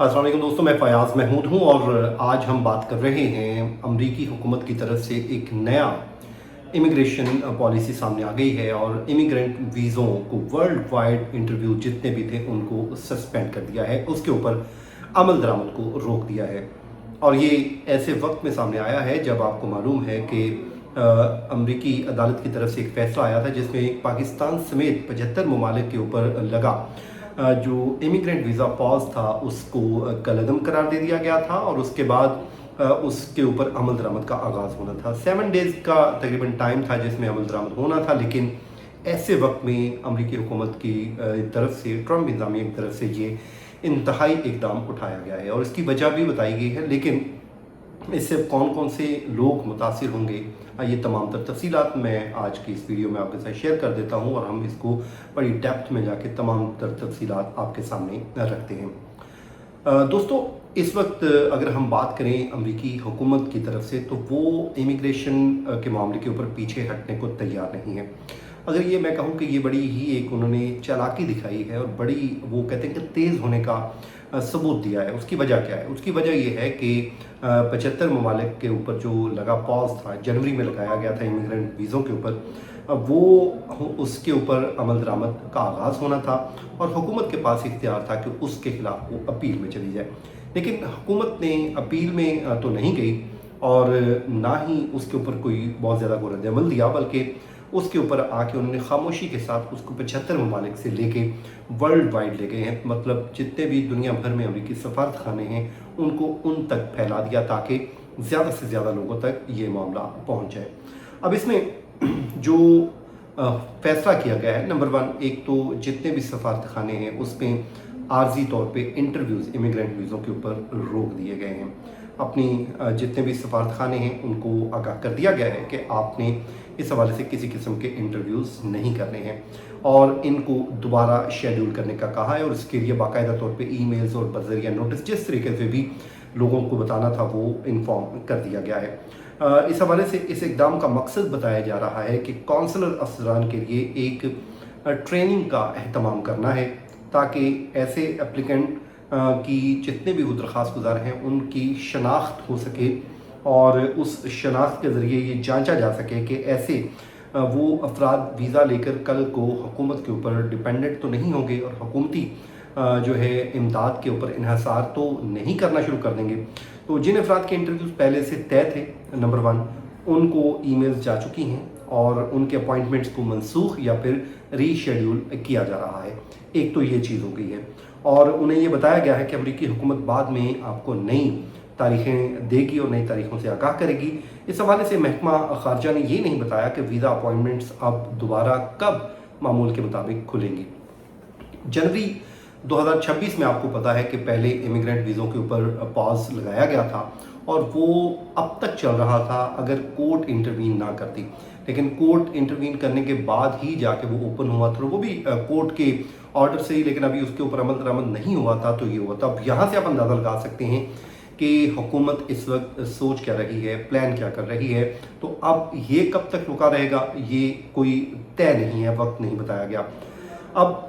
अस्सलाम वालेकुम दोस्तों, मैं फ़याज़ महमूद हूँ और आज हम बात कर रहे हैं अमरीकी हुकूमत की तरफ से एक नया इमिग्रेशन पॉलिसी सामने आ गई है और इमिग्रेंट वीज़ों को वर्ल्ड वाइड इंटरव्यू जितने भी थे उनको सस्पेंड कर दिया है, उसके ऊपर अमल दरामद को रोक दिया है। और ये ऐसे वक्त में सामने आया है जब आपको मालूम है कि अमरीकी अदालत की तरफ से एक फ़ैसला आया था जिसमें पाकिस्तान समेत 75 ममालिक के ऊपर लगा जो इमिग्रेंट वीज़ा पॉज था उसको कलअदम करार दे दिया गया था और उसके बाद उसके ऊपर अमल दरामद का आगाज़ होना था। 7 डेज़ का तकरीबन टाइम था जिसमें अमल दरामद होना था, लेकिन ऐसे वक्त में अमरीकी हुकूमत की तरफ से, ट्रंप इंतज़ामिया की तरफ से ये इंतहाई इकदाम उठाया गया है और इसकी वजह भी बताई गई है। लेकिन इससे कौन कौन से लोग मुतासिर होंगे, ये तमाम तर तफसीलात मैं आज की इस वीडियो में आपके साथ शेयर कर देता हूँ और हम इसको बड़ी डेप्थ में जाके तमाम तर तफसीलात आपके सामने रखते हैं। दोस्तों, इस वक्त अगर हम बात करें अमरीकी हुकूमत की तरफ से तो वो इमिग्रेशन के मामले के ऊपर पीछे हटने को तैयार नहीं है। अगर ये मैं कहूँ कि ये बड़ी ही एक उन्होंने चालाकी दिखाई है और बड़ी वो कहते हैं कि तेज़ होने का सबूत दिया है। उसकी वजह क्या है? उसकी वजह ये है कि 75 ममालिक के ऊपर जो लगा पॉज था, जनवरी में लगाया गया था इमिग्रेंट वीज़ों के ऊपर, वो उसके ऊपर अमल दरामद का आगाज़ होना था और हुकूमत के पास इख्तियार था कि उसके ख़िलाफ़ वो अपील में चली जाए। लेकिन हुकूमत ने अपील में तो नहीं गई और ना ही उसके ऊपर कोई बहुत ज़्यादा को रद्द-ए-अमल दिया, बल्कि उसके ऊपर आके उन्होंने खामोशी के साथ उसको 75 ममालिक से लेके वर्ल्ड वाइड ले गए हैं। मतलब जितने भी दुनिया भर में अमरीकी सफारतखाने हैं उनको उन तक फैला दिया ताकि ज़्यादा से ज़्यादा लोगों तक ये मामला पहुंच जाए। अब इसमें जो फ़ैसला किया गया है, नंबर 1, एक तो जितने भी सफारतखाने हैं उसमें आर्जी तौर पे इंटरव्यूज़ इमिग्रेंट वीज़ों के ऊपर रोक दिए गए हैं। अपनी जितने भी सफारतखाने हैं उनको आगाह कर दिया गया है कि आपने इस हवाले से किसी किस्म के इंटरव्यूज़ नहीं करने हैं और इनको दोबारा शेड्यूल करने का कहा है और इसके लिए बाकायदा तौर पे ईमेल्स और बज़रिया नोटिस जिस तरीके से भी लोगों को बताना था वो इन्फॉर्म कर दिया गया है। इस हवाले से इस इक़दाम का मकसद बताया जा रहा है कि कौंसलर अफसरान के लिए एक ट्रेनिंग का अहतमाम करना है ताकि ऐसे एप्लीकेंट की जितने भी वो दरख्वास्त गुजार हैं उनकी शनाख्त हो सके और उस शनाख्त के ज़रिए ये जांचा जा सके कि ऐसे वो अफराद वीज़ा लेकर कल को हुकूमत के ऊपर डिपेंडेंट तो नहीं होंगे और हुकूमती जो है इमदाद के ऊपर इन्हसार तो नहीं करना शुरू कर देंगे। तो जिन अफराद के इंटरव्यूज़ पहले से तय थे, नंबर 1, उनको ईमेल्स जा चुकी हैं और उनके अपॉइंटमेंट्स को मनसूख या फिर रीशेड्यूल किया जा रहा है। एक तो ये चीज़ हो गई है और उन्हें ये बताया गया है कि अमरीकी हुकूमत बाद में आपको नई तारीखें देगी और नई तारीखों से आगाह करेगी। इस हवाले से महकमा खारजा ने ये नहीं बताया कि वीज़ा अपॉइंटमेंट्स अब दोबारा कब मामूल के मुताबिक खुलेंगी। जनवरी 2026 में आपको पता है कि पहले इमिग्रेंट वीज़ों के ऊपर पॉज लगाया गया था और वो अब तक चल रहा था अगर कोर्ट इंटरवीन ना करती। लेकिन कोर्ट इंटरवीन करने के बाद ही जाके वो ओपन हुआ था, वो भी कोर्ट के ऑर्डर से ही, लेकिन अभी उसके ऊपर अमल दरामद नहीं हुआ था तो ये हुआ था। अब यहाँ से आप अंदाज़ा लगा सकते हैं कि हुकूमत इस वक्त सोच क्या रही है, प्लान क्या कर रही है। तो अब ये कब तक रुका रहेगा ये कोई तय नहीं है, वक्त नहीं बताया गया। अब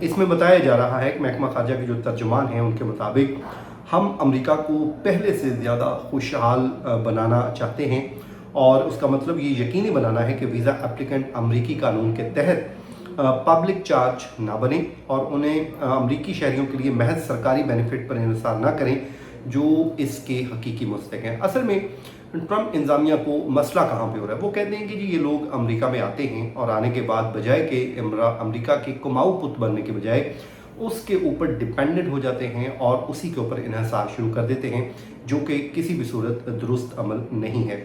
इसमें बताया जा रहा है कि महकमा खारजा के जो तर्जुमान हैं उनके मुताबिक हम अमेरिका को पहले से ज़्यादा खुशहाल बनाना चाहते हैं और उसका मतलब ये यकीनी बनाना है कि वीज़ा एप्लीकेंट अमरीकी कानून के तहत पब्लिक चार्ज ना बने और उन्हें अमरीकी शहरियों के लिए महज सरकारी बेनिफिट पर इन्हिसार ना करें जो इसके हकीकी मुस्तहक़ हैं। असल में ट्रंप इंतज़ामिया को मसला कहाँ पे हो रहा है? वो कहते हैं कि जी ये लोग अमेरिका में आते हैं और आने के बाद बजाय के अमेरिका के कुमाऊ पुत बनने के बजाय उसके ऊपर डिपेंडेंट हो जाते हैं और उसी के ऊपर इन्हिसार शुरू कर देते हैं, जो कि किसी भी सूरत दुरुस्त अमल नहीं है।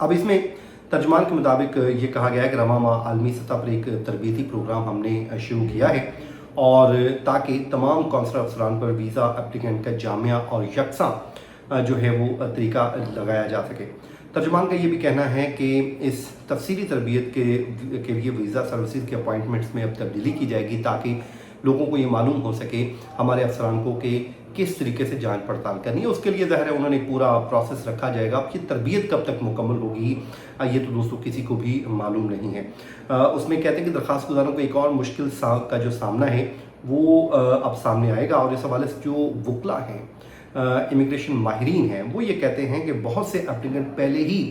अब इसमें तर्जुमान के मुताबिक ये कहा गया है कि रवां माह आलमी सतह पर एक तरबीती प्रोग्राम हमने शुरू किया है और ताकि तमाम कौंसलर अफसरान पर वीज़ा एप्लीकेंट का जामिया और यकसा जो है वो तरीका लगाया जा सके। तर्जुमान का ये भी कहना है कि इस तफसीली तरबियत के लिए वीज़ा सर्विसेज के अपॉइंटमेंट्स में अब तब्दीली की जाएगी ताकि लोगों को ये मालूम हो सके, हमारे अफसरान को, कि किस तरीके से जांच पड़ताल करनी है। उसके लिए ज़ाहिर है उन्होंने पूरा प्रोसेस रखा जाएगा। अब ये तरबियत कब तक मुकम्मल होगी ये तो दोस्तों किसी को भी मालूम नहीं है। उसमें कहते हैं कि दरख्वास्त गुजारों को एक और मुश्किल का जो सामना है वो अब सामने आएगा। और इस हवाले से जो वकला हैं, इमिग्रेशन माहिरीन हैं, वो ये कहते हैं कि बहुत से एप्लीकेंट पहले ही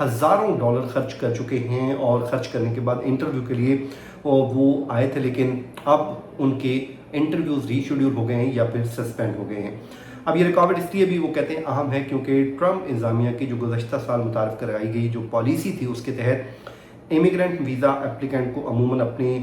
हज़ारों डॉलर खर्च कर चुके हैं और खर्च करने के बाद इंटरव्यू के लिए वो आए थे, लेकिन अब उनके इंटरव्यूज़ रीशेड्यूल हो गए हैं या फिर सस्पेंड हो गए हैं। अब ये रिकॉर्ड इसलिए भी वो कहते हैं अहम है क्योंकि ट्रम्प इंतज़ामिया की जो गुज़श्ता साल मुतारफ़ कराई गई जो पॉलिसी थी, उसके तहत इमिग्रेंट वीज़ा एप्लीकेंट को अमूमन अपनी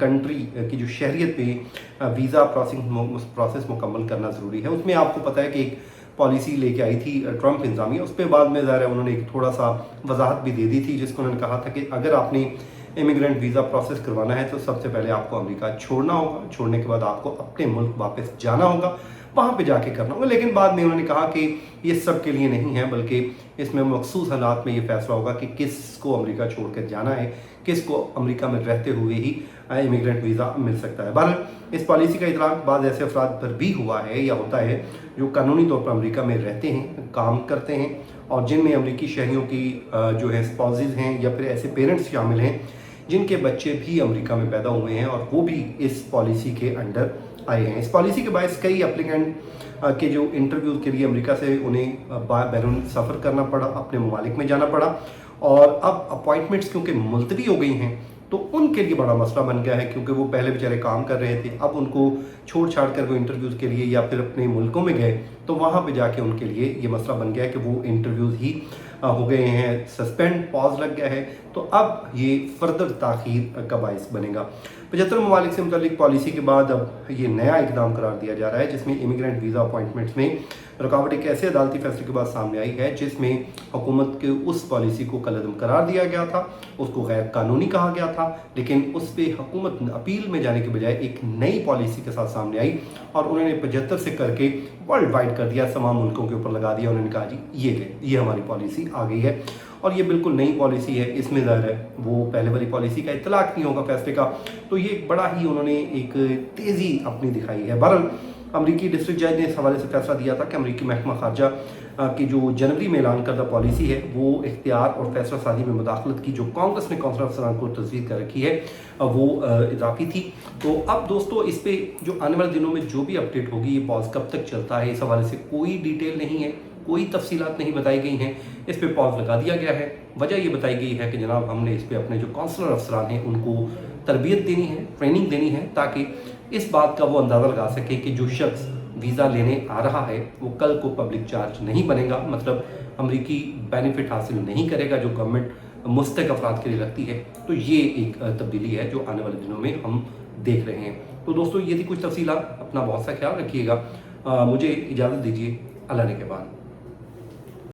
कंट्री की जो शहरियत पे वीज़ा प्रोसेस मुकम्मल करना ज़रूरी है। उसमें आपको पता है कि एक पॉलिसी लेके आई थी ट्रम्प इंतज़ामिया, उस पर बाद में ज़ाहिर है उन्होंने एक थोड़ा सा वजाहत भी दे दी थी, जिसको उन्होंने कहा था कि अगर आपने इमिग्रेंट वीज़ा प्रोसेस करवाना है तो सबसे पहले आपको अमेरिका छोड़ना होगा, छोड़ने के बाद आपको अपने मुल्क वापस जाना होगा, वहाँ पे जाके करना होगा। लेकिन बाद में उन्होंने कहा कि ये सब के लिए नहीं है, बल्कि इसमें मखसूस हालात में ये फैसला होगा कि किसको अमेरिका छोड़ कर जाना है, किसको अमेरिका में रहते हुए ही इमिग्रेंट वीज़ा मिल सकता है। बहरहाल इस पॉलिसी का इतलाक़ बाद ऐसे अफराद पर भी हुआ है या होता है जो कानूनी तौर पर अमेरिका में रहते हैं, काम करते हैं और जिनमें अमेरिकी शहरियों की जो है स्पाउसेस हैं या फिर ऐसे पेरेंट्स शामिल हैं जिनके बच्चे भी अमेरिका में पैदा हुए हैं और वो भी इस पॉलिसी के अंडर आए हैं। इस पॉलिसी के बायस कई एप्लीकेंट के जो इंटरव्यू के लिए अमेरिका से उन्हें बैरून सफ़र करना पड़ा, अपने ममालिक में जाना पड़ा और अब अपॉइंटमेंट्स क्योंकि मुलतवी हो गई हैं तो उनके लिए बड़ा मसला बन गया है, क्योंकि वो पहले बेचारे काम कर रहे थे, अब उनको छोड़ छाड़ कर वो इंटरव्यूज़ के लिए या फिर अपने मुल्कों में गए तो वहाँ पे जाके उनके लिए ये मसला बन गया है कि वो इंटरव्यूज़ ही हो गए हैं सस्पेंड, पॉज लग गया है। तो अब ये फर्दर ताख़ीर का बायस बनेगा। 75 ममालिक से मुतल्लिक पॉलिसी के बाद अब ये नया इकदाम करार दिया जा रहा है, जिसमें इमिग्रेंट वीज़ा अपॉइंटमेंट्स में रुकावट एक ऐसे अदालती फैसले के बाद सामने आई है जिसमें हुकूमत के उस पॉलिसी को कलअदम करार दिया गया था, उसको गैर कानूनी कहा गया था, लेकिन उस पर हुकूमत अपील में जाने के बजाय एक नई पॉलिसी के साथ सामने आई और उन्होंने 75 से करके वर्ल्ड वाइड कर दिया, तमाम मुल्कों के ऊपर लगा दिया। उन्होंने कहा जी ये हमारी पॉलिसी आ गई है और ये बिल्कुल नई पॉलिसी है, इसमें ज़ाहिर है वो पहले वाली पॉलिसी का इतलाक़ नहीं होगा फैसले का। तो ये बड़ा ही उन्होंने एक तेज़ी अपनी दिखाई है। बहरहाल अमरीकी डिस्ट्रिक्ट जज ने इस हवाले से फैसला दिया था कि अमरीकी महकमा खारजा की जो जनवरी में ऐलान करदा पॉलिसी है वो इख्तियार और फैसला साजी में मुदाखलत की जो कांग्रेस ने कौंसिल अफसरान को तजवीज़ कर रखी है वो इजाफी थी। तो अब दोस्तों इस पर जो आने वाले दिनों में जो भी अपडेट होगी, ये पॉज कब तक चलता है, इस हवाले से कोई डिटेल नहीं है, कोई तफसीलात नहीं बताई गई हैं, इस पर पॉज लगा दिया गया है। वजह ये बताई गई है कि जनाब हमने इस पर अपने जो काउंसलर अफसरान हैं उनको तरबियत देनी है, ट्रेनिंग देनी है, ताकि इस बात का वो अंदाज़ा लगा सके कि जो शख्स वीज़ा लेने आ रहा है वो कल को पब्लिक चार्ज नहीं बनेगा, मतलब अमरीकी बेनिफिट हासिल नहीं करेगा जो गवर्नमेंट मुस्तक अफराद के लिए रखती है। तो ये एक तब्दीली है जो आने वाले दिनों में हम देख रहे हैं। तो दोस्तों ये थी कुछ तफसीलात, अपना बहुत सा ख्याल रखिएगा। मुझे इजाज़त दीजिए, अल्लाह ने के बाद।